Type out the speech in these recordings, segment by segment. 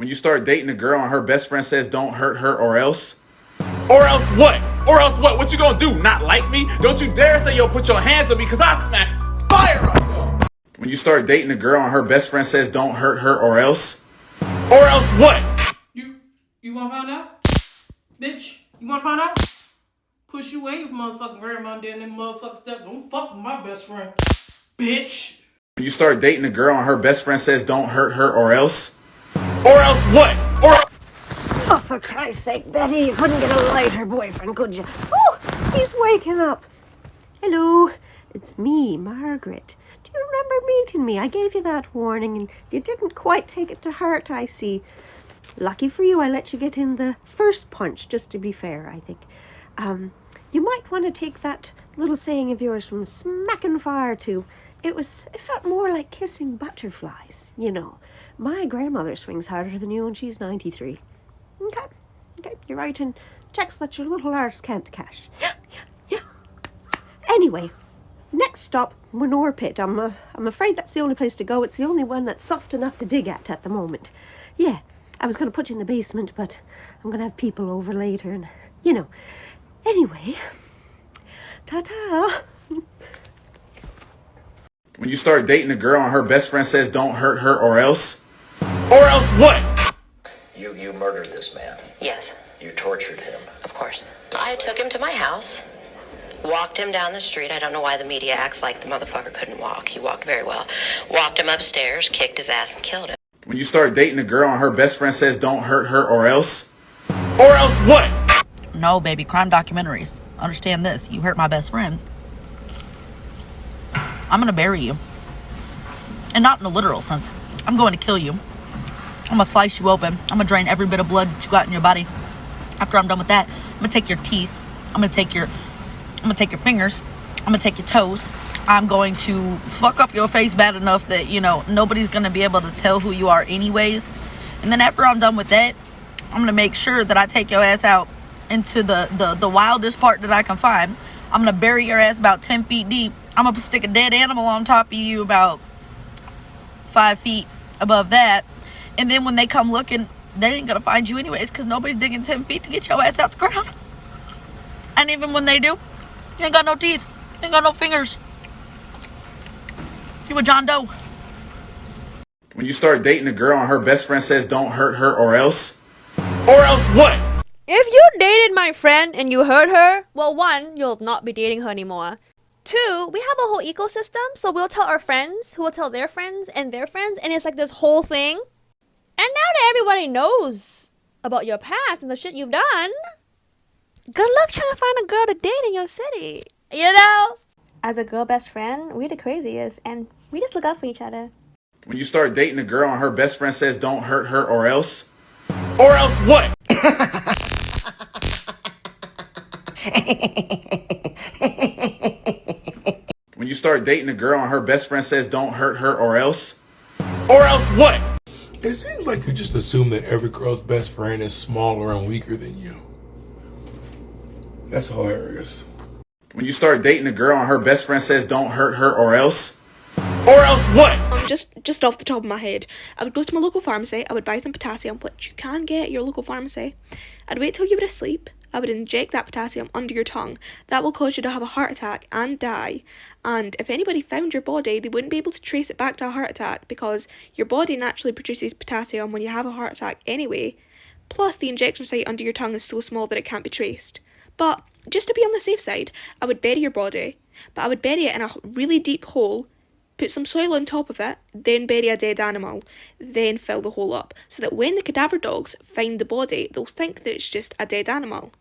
When you start dating a girl and her best friend says don't hurt her or else? Or else what? Or else what? What you gonna do? Not like me? Don't you dare say yo put your hands on me cause I smack fire up. When you start dating a girl and her best friend says don't hurt her or else? Or else what? You wanna find out? Bitch, you wanna find out? Push you away, motherfucking grandma down them motherfucking step. Don't fuck with my best friend. Bitch. When you start dating a girl and her best friend says don't hurt her or else? Or else what? Or Oh, for Christ's sake, Betty, you couldn't get a lighter boyfriend, could you? Oh, he's waking up. Hello, it's me, Margaret. Do you remember meeting me? I gave you that warning and you didn't quite take it to heart, I see. Lucky for you, I let you get in the first punch, just to be fair, I think. You might want to take that little saying of yours from smacking fire to, it felt more like kissing butterflies, you know. My grandmother swings harder than you and she's 93. Okay, you're writing checks that your little arse can't cash. Yeah. Anyway, next stop, Manure Pit. I'm afraid that's the only place to go. It's the only one that's soft enough to dig at the moment. Yeah, I was going to put you in the basement, but I'm going to have people over later and, you know. Anyway, ta-ta. When you start dating a girl and her best friend says don't hurt her or else? Or else what? You murdered this man. Yes, You tortured him. of course. I took him to my house, walked him down the street. I don't know why the media acts like the motherfucker couldn't walk. He walked very well. Walked him upstairs, kicked his ass, and killed him. When you start dating a girl and her best friend says don't hurt her or else? Or else what? No, baby, crime documentaries. Understand this. You hurt my best friend, I'm gonna bury you. And not in a literal sense. I'm going to kill you. I'm gonna slice you open. I'm gonna drain every bit of blood that you got in your body. After I'm done with that, I'm gonna take your teeth. I'm gonna take your fingers. I'm gonna take your toes. I'm going to fuck up your face bad enough that, you know, nobody's gonna be able to tell who you are anyways. And then after I'm done with that, I'm gonna make sure that I take your ass out into the wildest part that I can find. I'm gonna bury your ass about 10 feet deep. I'm gonna stick a dead animal on top of you about 5 feet above that. And then when they come looking, they ain't gonna find you anyways, because nobody's digging 10 feet to get your ass out the ground. And even when they do, you ain't got no teeth. You ain't got no fingers. You a John Doe. When you start dating a girl and her best friend says don't hurt her or else? Or else what? If you dated my friend and you hurt her, well, one, you'll not be dating her anymore. Two, we have a whole ecosystem, so we'll tell our friends who will tell their friends, and it's like this whole thing. And now that everybody knows about your past and the shit you've done, good luck trying to find a girl to date in your city. You know? As a girl best friend, we're the craziest, and we just look out for each other. When you start dating a girl and her best friend says don't hurt her or else? Or else what? When you start dating a girl and her best friend says don't hurt her or else? Or else what? It seems like you just assume that every girl's best friend is smaller and weaker than you. That's hilarious. When you start dating a girl and her best friend says don't hurt her or else? Or else what? Just off the top of my head, I would go to my local pharmacy, I would buy some potassium, which you can get at your local pharmacy. I'd wait till you were asleep, I would inject that potassium under your tongue. That will cause you to have a heart attack and die. And if anybody found your body, they wouldn't be able to trace it back to a heart attack because your body naturally produces potassium when you have a heart attack anyway. Plus, the injection site under your tongue is so small that it can't be traced. But just to be on the safe side, I would bury your body, but I would bury it in a really deep hole, put some soil on top of it, then bury a dead animal, then fill the hole up, so that when the cadaver dogs find the body, they'll think that it's just a dead animal.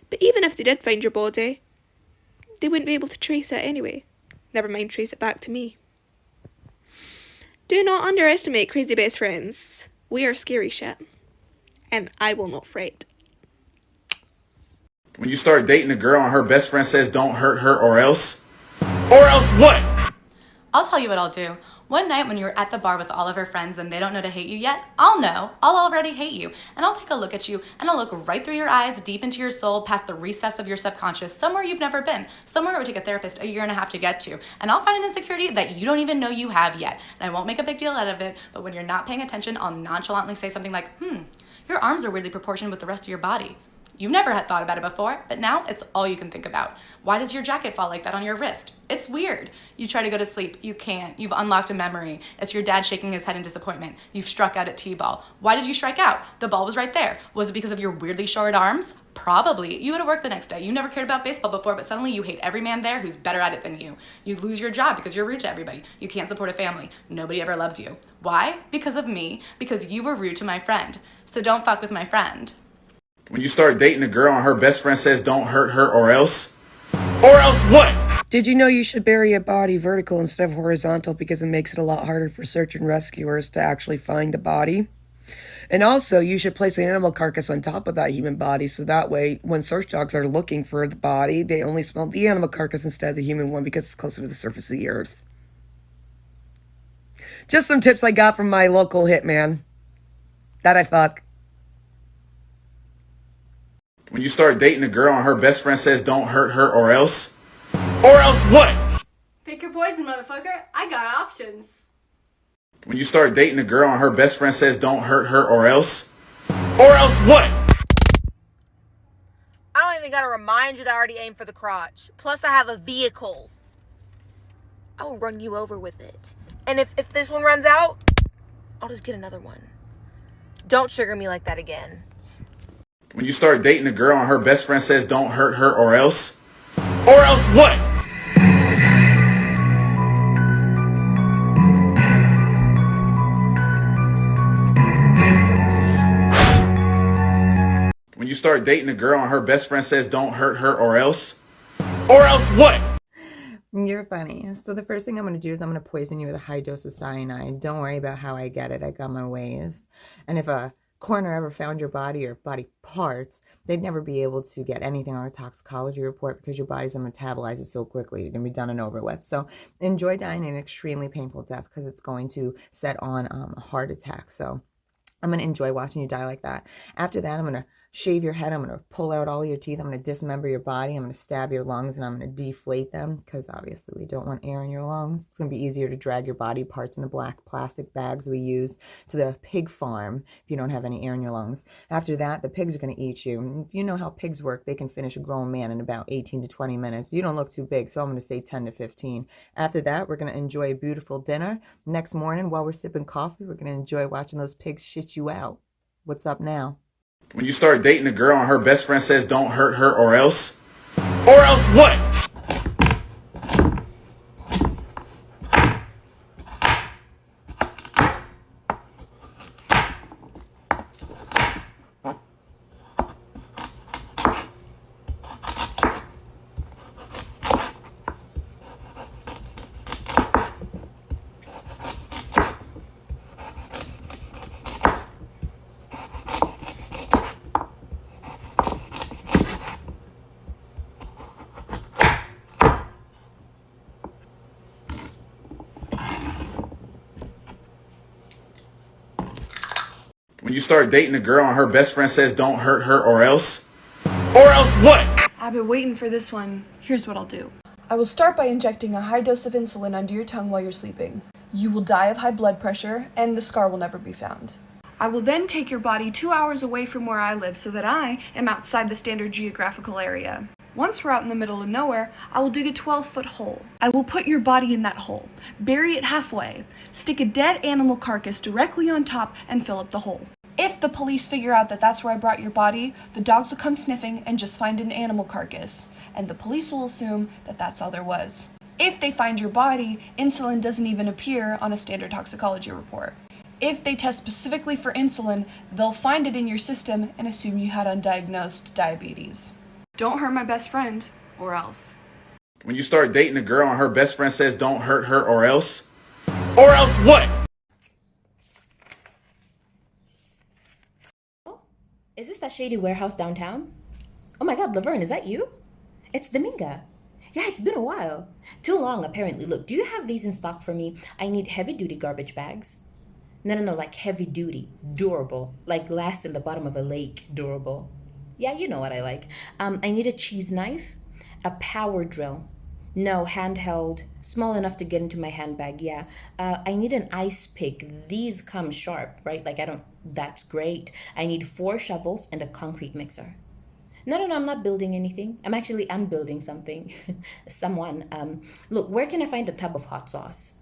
But even if they did find your body, they wouldn't be able to trace it anyway. Never mind trace it back to me. Do not underestimate crazy best friends. We are scary shit. And I will not fret. When you start dating a girl and her best friend says don't hurt her or else? Or else what? I'll tell you what I'll do. One night when you're at the bar with all of her friends and they don't know to hate you yet, I'll know. I'll already hate you. And I'll take a look at you and I'll look right through your eyes, deep into your soul, past the recess of your subconscious, somewhere you've never been, somewhere it would take a therapist 1.5 years to get to. And I'll find an insecurity that you don't even know you have yet. And I won't make a big deal out of it, but when you're not paying attention, I'll nonchalantly say something like, your arms are weirdly proportioned with the rest of your body. You never had thought about it before, but now it's all you can think about. Why does your jacket fall like that on your wrist? It's weird. You try to go to sleep. You can't. You've unlocked a memory. It's your dad shaking his head in disappointment. You've struck out at T-ball. Why did you strike out? The ball was right there. Was it because of your weirdly short arms? Probably. You go to work the next day. You never cared about baseball before, but suddenly you hate every man there who's better at it than you. You lose your job because you're rude to everybody. You can't support a family. Nobody ever loves you. Why? Because of me. Because you were rude to my friend. So don't fuck with my friend. When you start dating a girl and her best friend says don't hurt her or else? Or else what? Did you know you should bury a body vertical instead of horizontal because it makes it a lot harder for search and rescuers to actually find the body? And also, you should place an animal carcass on top of that human body so that way, when search dogs are looking for the body, they only smell the animal carcass instead of the human one because it's closer to the surface of the earth. Just some tips I got from my local hitman that I fuck. When you start dating a girl and her best friend says don't hurt her or else? Or else what? Pick your poison, motherfucker. I got options. When you start dating a girl and her best friend says don't hurt her or else? Or else what? I don't even gotta remind you that I already aimed for the crotch. Plus I have a vehicle. I will run you over with it. And if this one runs out, I'll just get another one. Don't trigger me like that again. When you start dating a girl and her best friend says don't hurt her or else? Or else what? When you start dating a girl and her best friend says don't hurt her or else? Or else what? You're funny. So the first thing I'm going to do is I'm going to poison you with a high dose of cyanide. Don't worry about how I get it. I got my ways. And if a coroner ever found your body or body parts, they'd never be able to get anything on a toxicology report because your body's going to metabolize it so quickly. You're going to be done and over with. So enjoy dying an extremely painful death because it's going to set on a heart attack. So I'm going to enjoy watching you die like that. After that, I'm going to shave your head. I'm going to pull out all your teeth. I'm going to dismember your body. I'm going to stab your lungs and I'm going to deflate them because obviously we don't want air in your lungs. It's going to be easier to drag your body parts in the black plastic bags we use to the pig farm if you don't have any air in your lungs. After that, the pigs are going to eat you. And if you know how pigs work, they can finish a grown man in about 18 to 20 minutes. You don't look too big, so I'm going to say 10 to 15. After that, we're going to enjoy a beautiful dinner. Next morning, while we're sipping coffee, we're going to enjoy watching those pigs shit you out. What's up now? When you start dating a girl and her best friend says don't hurt her or else? Or else what? When you start dating a girl and her best friend says don't hurt her or else? Or else what? I've been waiting for this one. Here's what I'll do. I will start by injecting a high dose of insulin under your tongue while you're sleeping. You will die of high blood pressure, and the scar will never be found. I will then take your body 2 hours away from where I live so that I am outside the standard geographical area. Once we're out in the middle of nowhere, I will dig a 12-foot hole. I will put your body in that hole, bury it halfway, stick a dead animal carcass directly on top, and fill up the hole. If the police figure out that that's where I brought your body, the dogs will come sniffing and just find an animal carcass, and the police will assume that that's all there was. If they find your body, insulin doesn't even appear on a standard toxicology report. If they test specifically for insulin, they'll find it in your system and assume you had undiagnosed diabetes. Don't hurt my best friend, or else. When you start dating a girl and her best friend says don't hurt her or else? Or else what? Is this that shady warehouse downtown? Oh my god, Laverne, is that you? It's Dominga. Yeah, it's been a while. Too long, apparently. Look, do you have these in stock for me? I need heavy-duty garbage bags. No, like heavy-duty, durable, like glass in the bottom of a lake, durable. Yeah, you know what I like. I need a cheese knife, a power drill. No, handheld, small enough to get into my handbag, yeah. I need an ice pick. These come sharp, right? Like, that's great. I need 4 shovels and a concrete mixer. No, I'm not building anything. I'm actually unbuilding something. Someone. Look, where can I find a tub of hot sauce?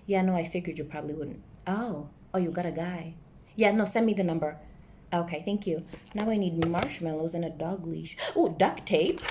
Yeah, no, I figured you probably wouldn't. Oh, you got a guy. Yeah, no, send me the number. Okay, thank you. Now I need marshmallows and a dog leash. Oh, duct tape.